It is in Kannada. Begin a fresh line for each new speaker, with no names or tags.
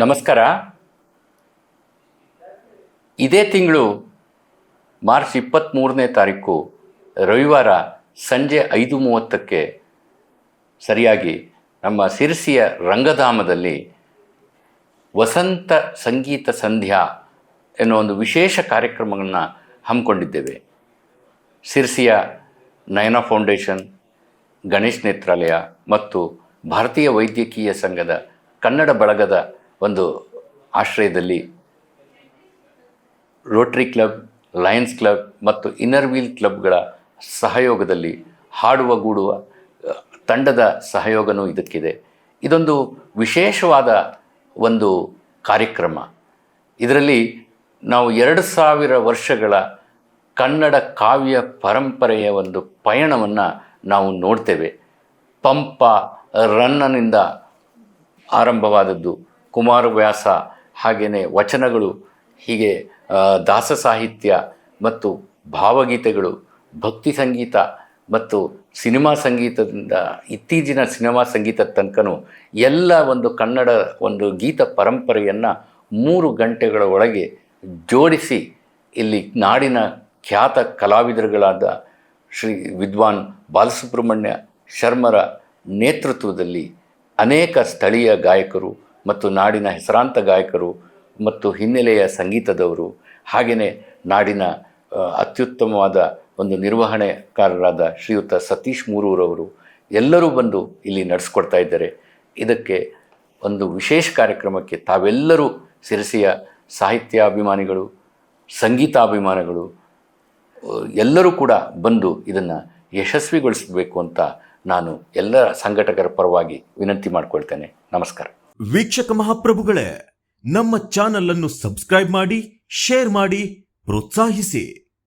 ನಮಸ್ಕಾರ. ಇದೇ ತಿಂಗಳು ಮಾರ್ಚ್ 23ನೇ ತಾರೀಕು ರವಿವಾರ ಸಂಜೆ 5:30ಕ್ಕೆ ಸರಿಯಾಗಿ ನಮ್ಮ ಸಿರಸಿಯ ರಂಗಧಾಮದಲ್ಲಿ ವಸಂತ ಸಂಗೀತ ಸಂಧ್ಯಾ ಎನ್ನುವ ಒಂದು ವಿಶೇಷ ಕಾರ್ಯಕ್ರಮವನ್ನು ಹಮ್ಮಿಕೊಂಡಿದ್ದೇವೆ. ಸಿರಸಿಯ ನಯನ ಫೌಂಡೇಶನ್, ಗಣೇಶ್ ನೇತ್ರಾಲಯ ಮತ್ತು ಭಾರತೀಯ ವೈದ್ಯಕೀಯ ಸಂಘದ ಕನ್ನಡ ಬಳಗದ ಒಂದು ಆಶ್ರಯದಲ್ಲಿ ರೋಟರಿ ಕ್ಲಬ್, ಲಯನ್ಸ್ ಕ್ಲಬ್ ಮತ್ತು ಇನ್ನರ್ ವೀಲ್ ಕ್ಲಬ್ಗಳ ಸಹಯೋಗದಲ್ಲಿ ಹಾಡುವ ಗೂಡುವ ತಂಡದ ಸಹಯೋಗವೂ ಇದಕ್ಕಿದೆ. ಇದೊಂದು ವಿಶೇಷವಾದ ಒಂದು ಕಾರ್ಯಕ್ರಮ. ಇದರಲ್ಲಿ ನಾವು 2000 ವರ್ಷಗಳ ಕನ್ನಡ ಕಾವ್ಯ ಪರಂಪರೆಯ ಒಂದು ಪಯಣವನ್ನು ನಾವು ನೋಡ್ತೇವೆ. ಪಂಪ, ರನ್ನನಿಂದ ಆರಂಭವಾದದ್ದು, ಕುಮಾರವ್ಯಾಸ, ಹಾಗೆಯೇ ವಚನಗಳು, ಹೀಗೆ ದಾಸ ಸಾಹಿತ್ಯ ಮತ್ತು ಭಾವಗೀತೆಗಳು, ಭಕ್ತಿ ಸಂಗೀತ ಮತ್ತು ಸಿನಿಮಾ ಸಂಗೀತದಿಂದ ಇತ್ತೀಚಿನ ಸಿನಿಮಾ ಸಂಗೀತದ ತನಕನೂ ಎಲ್ಲ ಒಂದು ಕನ್ನಡ ಒಂದು ಗೀತ ಪರಂಪರೆಯನ್ನು 3 ಗಂಟೆಗಳ ಒಳಗೆ ಜೋಡಿಸಿ ಇಲ್ಲಿ ನಾಡಿನ ಖ್ಯಾತ ಕಲಾವಿದರುಗಳಾದ ಶ್ರೀ ವಿದ್ವಾನ್ ಬಾಲಸುಬ್ರಹ್ಮಣ್ಯ ಶರ್ಮರ ನೇತೃತ್ವದಲ್ಲಿ ಅನೇಕ ಸ್ಥಳೀಯ ಗಾಯಕರು ಮತ್ತು ನಾಡಿನ ಹೆಸರಾಂತ ಗಾಯಕರು ಮತ್ತು ಹಿನ್ನೆಲೆಯ ಸಂಗೀತದವರು, ಹಾಗೆಯೇ ನಾಡಿನ ಅತ್ಯುತ್ತಮವಾದ ಒಂದು ನಿರ್ವಹಣೆಕಾರರಾದ ಶ್ರೀಯುತ ಸತೀಶ್ ಮೂರೂರವರು ಎಲ್ಲರೂ ಬಂದು ಇಲ್ಲಿ ನಡೆಸ್ಕೊಡ್ತಾ ಇದ್ದಾರೆ. ಇದಕ್ಕೆ ಒಂದು ವಿಶೇಷ ಕಾರ್ಯಕ್ರಮಕ್ಕೆ ತಾವೆಲ್ಲರೂ ಸಿರಸಿಯ ಸಾಹಿತ್ಯಾಭಿಮಾನಿಗಳು, ಸಂಗೀತಾಭಿಮಾನಿಗಳು ಎಲ್ಲರೂ ಕೂಡ ಬಂದು ಇದನ್ನು ಯಶಸ್ವಿಗೊಳಿಸಬೇಕು ಅಂತ ನಾನು ಎಲ್ಲ ಸಂಘಟಕರ ಪರವಾಗಿ ವಿನಂತಿ ಮಾಡಿಕೊಳ್ತೇನೆ. ನಮಸ್ಕಾರ.
ವೀಕ್ಷಕ ಮಹಾಪ್ರಭುಗಳೇ, ನಮ್ಮ ಚಾನಲ್ ಅನ್ನು ಸಬ್ಸ್ಕ್ರೈಬ್ ಮಾಡಿ, ಶೇರ್ ಮಾಡಿ, ಪ್ರೋತ್ಸಾಹಿಸಿ.